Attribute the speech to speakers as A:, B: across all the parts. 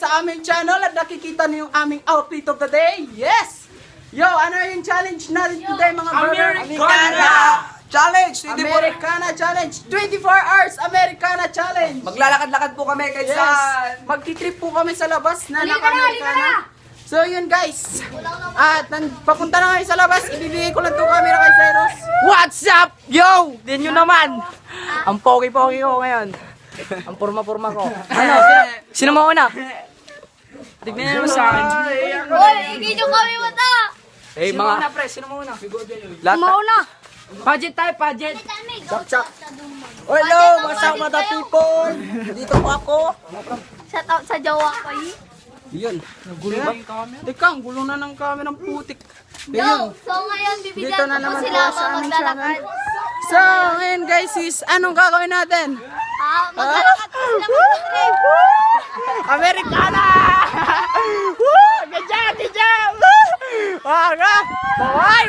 A: sa aming channel at nakikita niyo yung aming outfit of the day. Yes! Yo, ano yung challenge natin today mga brother?
B: Americana Challenge!
A: Americana Challenge! 24 hours Americana Challenge!
B: Maglalakad-lakad po kami kahit
A: Yes!
B: saan.
A: Magti-trip po kami sa labas na
C: Halika na,
A: naka-Americana. So yun guys, at papunta na kami sa labas, ibibigay ko lang itong camera kay Cyrus.
B: What's up? Yo! Din nyo naman. Ang pogi-pogi ko ngayon. Ang purma-purma ko. Ano? Sino mauna? Tignan nyo sa akin.
C: Uy, ikit yung kami mata!
B: Eh,
A: Sino
B: mga...
A: una pre? Sino muna?
B: Lahat.
C: Mauna!
B: Budget tayo, budget.
C: Chak-chak!
B: Hello, mga mga people. Dito po ako.
C: Shout out sa jowa ko eh.
B: Yun.
A: Gulo ba yung camera? Teka, ang gulo na ng camera ng putik.
C: Yo! So ngayon,
A: Dito
C: bibigyan
A: na
C: ko po
A: naman
C: sila
A: po sa aming
C: maglalakad.
A: So, ngayon guys is, anong gagawin natin?
C: Maglalakad po sila mag-trip.
A: Americana! Woo! Good job! Good job! Aga! Baway!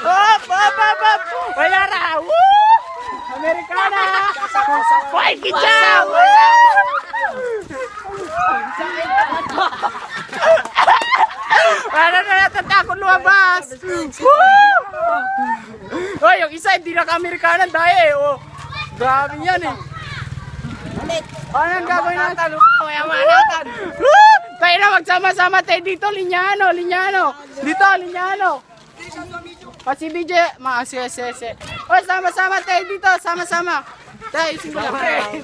A: Hop! Hop! Hop! Wala na! Woo! Americana! Why! Good job! Ano na natatakot lumabas? Woo! Oh, yung isa hindi naka-Americana dahil eh. Oh. Grabe yan eh. Anong gagawin natin? Kaya manatan. Tayo na magsama-sama tayo dito, Linyano. Dito, Linyano. Si BJ, sige. O, sama-sama tayo dito, sama-sama. Tayo, single pre.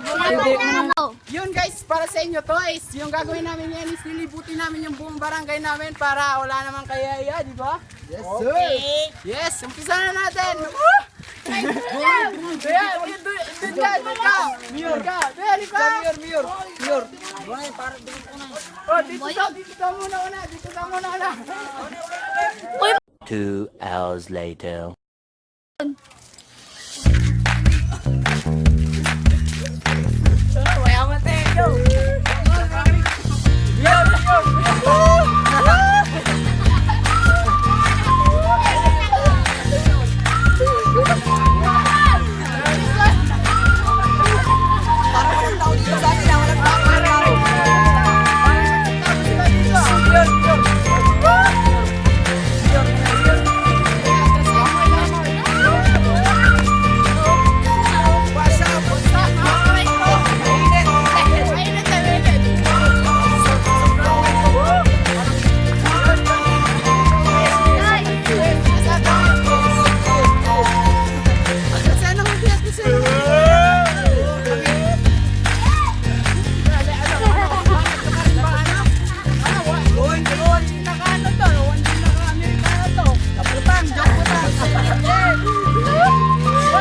A: Yun guys, para sa inyo to is, yung gagawin namin yan is nilibutin namin yung buong barangay namin para wala namang kaya, di ba? Yes, sir. Yes, umpisa na natin. Kaya, doon ka. Mayor ka. Mayor. Oh, dito ka muna.
D: 2 hours later.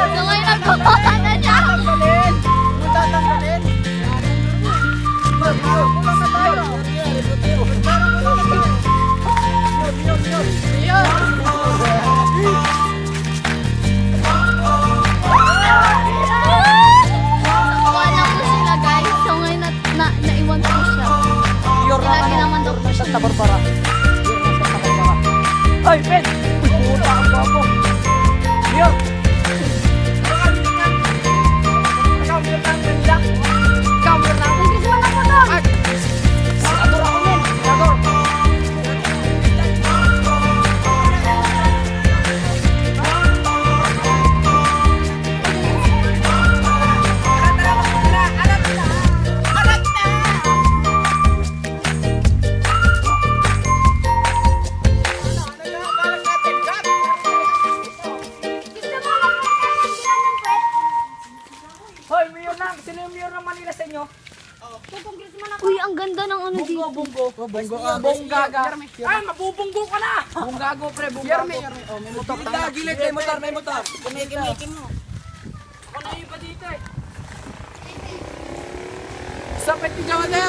C: So ngayon, nagkukuha na siya. Kuha na po sila guys. So ngayon, naiwan po siya. Lagi naman daw po siya.
B: Ay, Ben! Puta ang babo. Yo! Hoy, mayor na! Sino yung mayor ng Manila sa inyo?
C: Uy, ang ganda ng ano dito.
B: Bonggaga. Ay, mabubunggo ka na!
A: Bunggago pre, bunggago. Oh, may motor tayo.
B: Gilid, may motor.
A: Kumikim mo.
B: Ako na iba dito eh.
A: Sapit ka dyan na.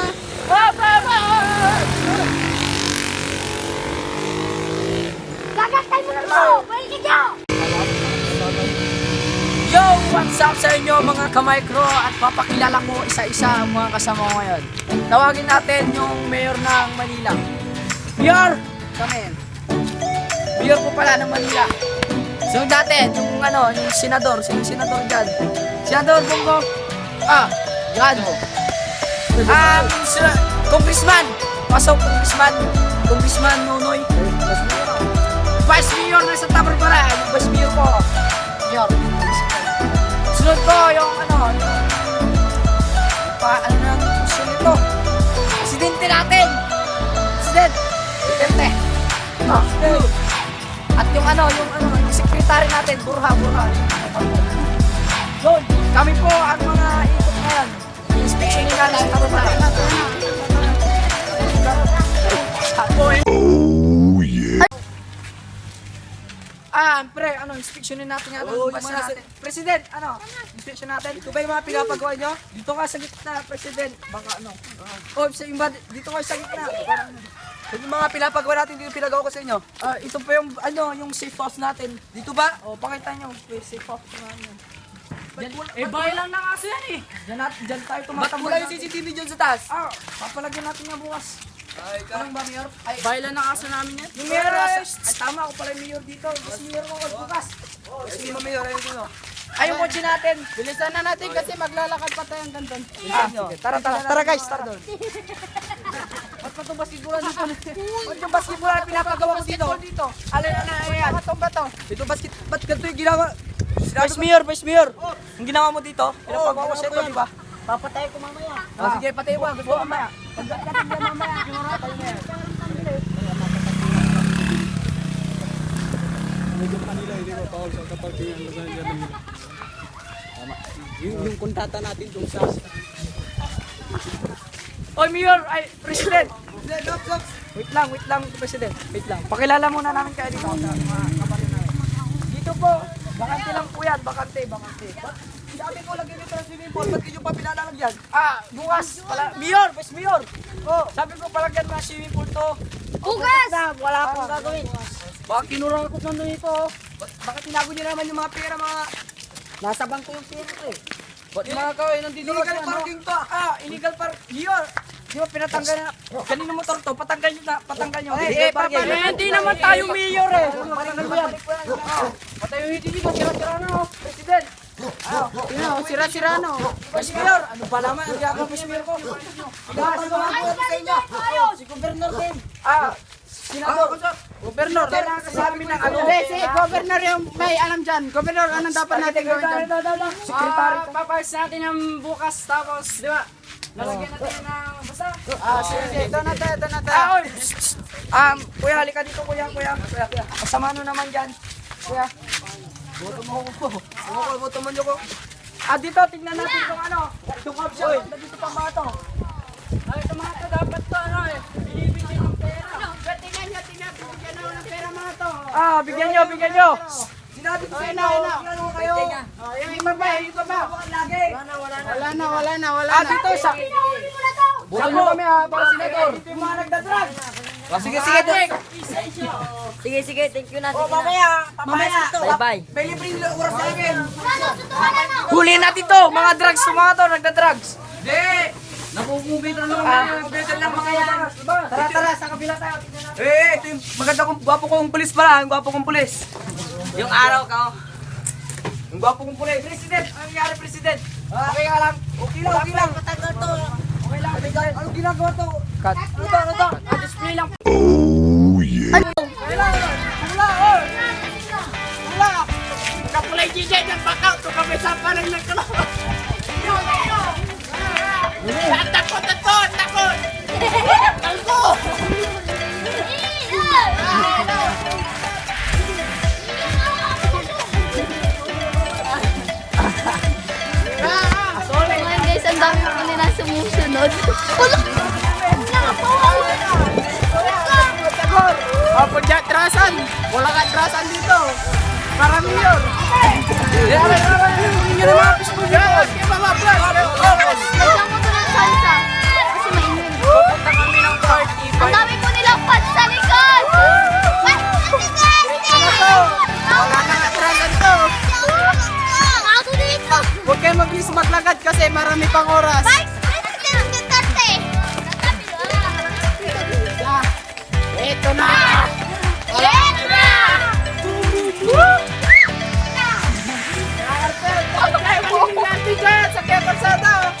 C: Gagantay mo ito! Balik ka!
B: Yo! What's up sa inyo mga kamikro? At papakilala ko isa-isa ang mga kasama ko ngayon. Tawagin natin yung mayor ng Manila. Mayor! Kami. Mayor po pala ng Manila. Sunod natin, yung senador. Sino yung senador dyan? Senador Bongo. Yan. Congressman. Pasok, Congressman Nonoy. Vice Mayor na sa Tabarpara. Yung Vice Mayor ko. Mayor. Sunod ko yung ano na gusto nito. Presidente natin. Presidente. At yung secretary natin, Burha. Yun, kami po ang mga ikot ngayon. I-inspectionin natin sa Tabarpara. Pre, inspeksyonin natin nga
E: Oo,
B: basa
E: yung mga
B: natin. President, inspeksyon natin.
E: Ito ba yung mga pinapagawa nyo?
B: Dito ka sa gitna, President. Baka dito ka sa gitna.
E: Yung mga pinapagawa natin dito pinagawa ko sa inyo.
B: Ito po yung safe house natin.
E: Dito ba?
B: Pakita nyo, yung safe house natin.
A: bahay lang na kasi yan eh.
B: Diyan tayo
E: Ba't
B: tumatambol.
E: wala yung CCTV dyan sa taas?
B: Papalagyan natin nga bukas.
E: Ay,
B: Anong ba, Mayor?
A: Bahay lang na kasi namin yan.
B: Yung Mayor, ay tama, ako pala yung Mayor dito. Yung Mayor ko, bukas.
E: Sige mo mayor, ayun dito.
B: Ay, yung kotse natin.
A: Bilisan na natin kasi maglalakad pa tayo hanggang doon.
B: Tara guys, tara doon. Ba't pa itong basketball dito? Ba't yung basketball na pinapagawa ko dito? Alin yan? Ba to?
E: Dito ba't ganito yung ginawa? Vice Mayor. Yung ginawa mo dito, pinapagawa ko sa ito, di ba?
B: Papatay ko mamaya.
E: Sige, patay mo. Gusto ko mamaya.
B: Pagdating yan mamaya, tayo na yan.
E: Yung kontata natin doon sa...
B: Oy, Mayor! Ay, President! Wait lang, President. Wait lang. Pakilala muna namin kayo dito. Mga kapatid namin. Dito po, bakante lang po yan. Bakante.
E: Sabi ko, lagyan nyo ng swimming pool. Ba't kayo pa pinalalagyan?
B: Bukas. Mayor! Vice Mayor! Sabi ko, palagyan mo na swimming pool to.
C: Bukas!
B: Wala akong gagawin.
E: Baka kinurakot nandun ito. Baka tinago niyo naman yung mga pera, mga...
B: Nasa bangko yung pera ko eh.
E: Ba't mga kawin, nandito
B: Illegal
E: kasi
B: parking to. Illegal parking. Mayor! Di ba pinatanggal na? Kanino motor to? Patanggal nyo. Hindi naman tayo mayor eh. Patanggal mo yan. Patay yung hindi dito. Sira-sira na oh. President.
A: Sira-sira no.
B: Vice Mayor. Ano ba naman? Ang gagawin Vice Mayor ko. Pinapagawa ko sa inyo. Si Governor din. Senador. Governor. Kailangan kasi namin ng
A: Hindi, si Governor yung may alam dyan. Governor, anong dapat natin gawin dyan?
B: Secretary.
A: Papayos natin yung bukas tapos, di ba? Lalagyan natin ng basta. Sige. Ito na tayo.
B: Kuya, halika dito, kuya. Kasama nyo naman dyan. Kuya.
E: Boto mo ko.
B: Dito, tignan natin itong itong option. Dito pa mga to.
A: Ay, ito mga to, dapat to, binibigyan ng pera. Tingnan nyo, bigyan na ng pera mga to.
B: Bigyan nyo.
E: Sinabi ko sa
A: Ayun
E: inyo.
A: na.
E: Ano kayo?
A: Yung iba ba?
E: Lagi.
A: Wala na.
B: Dito, sa...
E: Boto nyo kami para senador.
B: Dito yung mga nagdadrag.
E: Sige.
F: Sige, thank you na.
B: Mamaya.
F: Bye-bye.
B: May libreng oras sa akin.
E: Huliin natin to. Mga drugs to, mga to. Nagda-drugs.
B: Hindi.
E: Namumubita na naman.
B: Lang mga yan. Tara, sa kabila tayo.
E: Ito yung maganda kong gwapo kong pulis pala. Yung gwapo kong pulis.
F: Yung araw ka.
E: Yung gwapo kong pulis.
B: President, ano nangyari, President? Okay ka lang. Okay lang.
F: Matagal to.
B: Okay lang, President.
E: Anong ginagawa to?
B: Ano to? Display lang.
A: Wala. Kapulay DJ ng bakaw. Ito kami sa palang nagkalaw. Takot.
C: Ngayon guys, ang dami po nila sumusunod.
A: Trasan. Wala ka trasan dito. Para mayor.
B: Hindi na mga Facebook dyan.
C: Isang mo ng salsa. Kasi mainit.
B: Pupunta kami ng party.
C: Ang dami po nilang fans sa likod!
A: Wala na nga trasan to.
C: Ako dito!
A: Huwag kayo mabilis maglagad kasi marami pang oras. Ito na. Ano kayo? Natin dyan sa kaya parsada.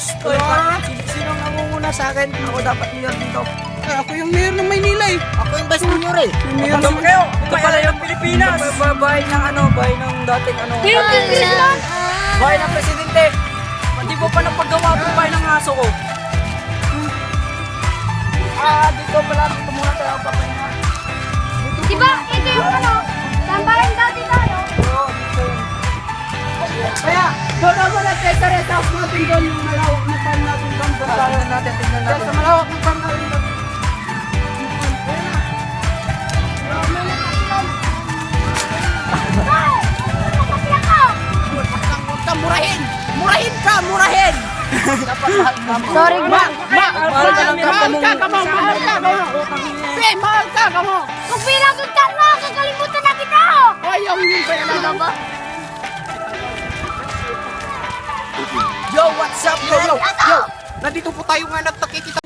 B: Sino ang nangunguna
E: na sa akin. Ako dapat mayor dito.
A: Ako yung mayor ng Maynila eh.
F: Ako yung vice mayor eh.
E: Mayor naman kayo. Ito pala yung Pilipinas. Bahay ng bahay ng dating bahay ng presidente. Hindi ko pa napagawa itong bahay ng aso ko. Dito pala. Dito muna tayo papahinga.
C: Diba, ito yung ano, tambayan dati tayo.
A: Kaya, doon ako na tesa-resa natin doon yung malawak na pan natin doon.
E: Tingnan natin.
A: Sa malawak na pan natin doon. Huwag kang murahin! Murahin ka! Murahin!
C: Sorry,
A: Mahal ka! Mahal ka! Kamo!
C: Kung bilang ka na, kakalimutan na kita.
A: Ayaw yung pera ba?
E: Yo, what's up? Yo.
A: Nandito po tayo nga nagtakikita.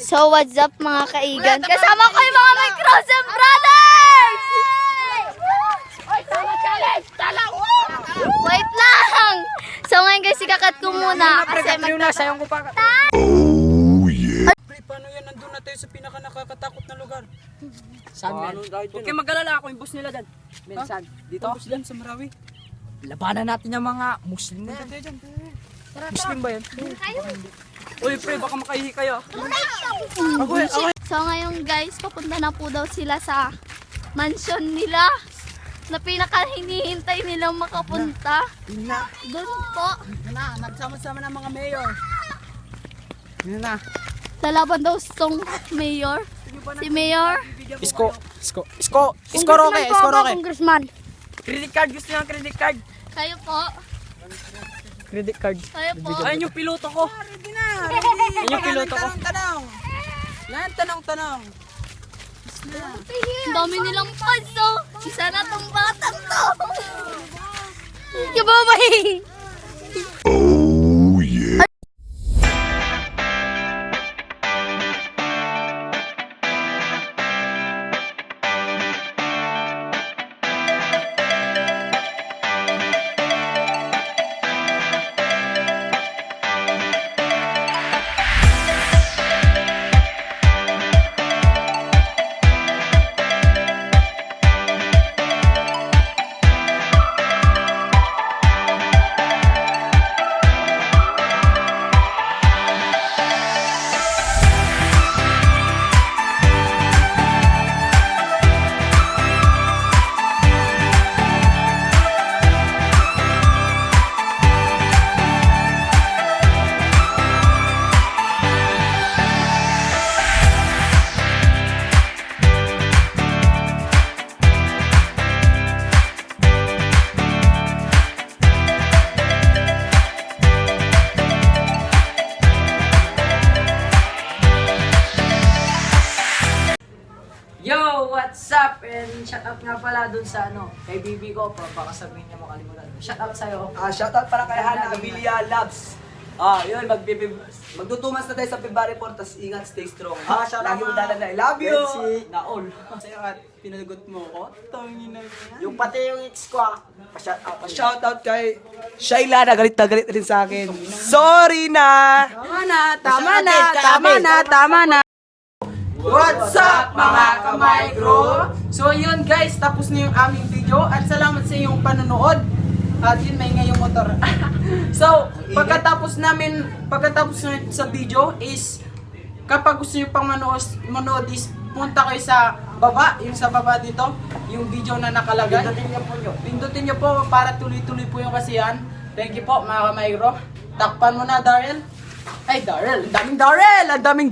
C: So, what's up mga kaigan? Kasama ko yung mga Micros and Brothers! Wait lang! So ngayon guys, ikakat ko muna kasi
E: Sayang ko pa.
A: Pre, paano yan? Nandun na tayo sa pinaka nakakatakot na lugar.
E: Saan, men? Huwag kayong mag-alala. Ako yung boss nila dyan. Men, saan? Dito?
A: Tapos dyan sa Marawi.
E: Labanan natin yung mga Muslim na yan. Muslim ba yan? Uy, pre, baka makahihi kayo.
C: So ngayon guys, papunta na po daw sila sa mansion nila na pinaka hinihintay nilang makapunta. Doon po.
A: Nagsama-sama ng mga mayor. Yun na.
C: Lalaban daw tong mayor. Si Mayor.
A: Isko Roque.
C: Congressman.
E: Credit card. Gusto nyo ng credit card?
C: Kayo po.
E: Credit card.
C: Kayo po.
E: Ayun yung piloto ko. Ayun yung piloto ko.
A: Yan, tanong.
C: Ang dami nilang fans, oh. Isa na tong batang to. Kababay.
B: Yo, what's up? And shout out nga pala dun sa kay Bibi ko. Baka sabihin niya makalimutan. Shout out sa'yo.
E: Shoutout para kay Hana Abilia Labs. Yun, magtutumas na tayo sa February 4, tas ingat, stay strong.
A: shout out
E: Lagi mo
A: mga-
E: dalan na, I love you!
B: Naol.
A: Sa'yo at pinagot mo ko. Tangin na yan.
F: Yung pati yung ex ko
E: Shoutout kay Shaila, na galit rin sa akin. Sorry na!
A: Tama na. What's up mga ka-micro? So yun guys, tapos na yung aming video at salamat sa iyong panonood. At yun, may ngayong motor. So, pagkatapos sa video is kapag gusto nyo pang manood is punta kayo sa baba, yung sa baba dito, yung video na nakalagay. Pindutin nyo po para tuloy-tuloy po yung kasiyahan. Thank you po mga ka-micro. Takpan mo na, Darrell. Ay, Darrell. Ang daming Darrell!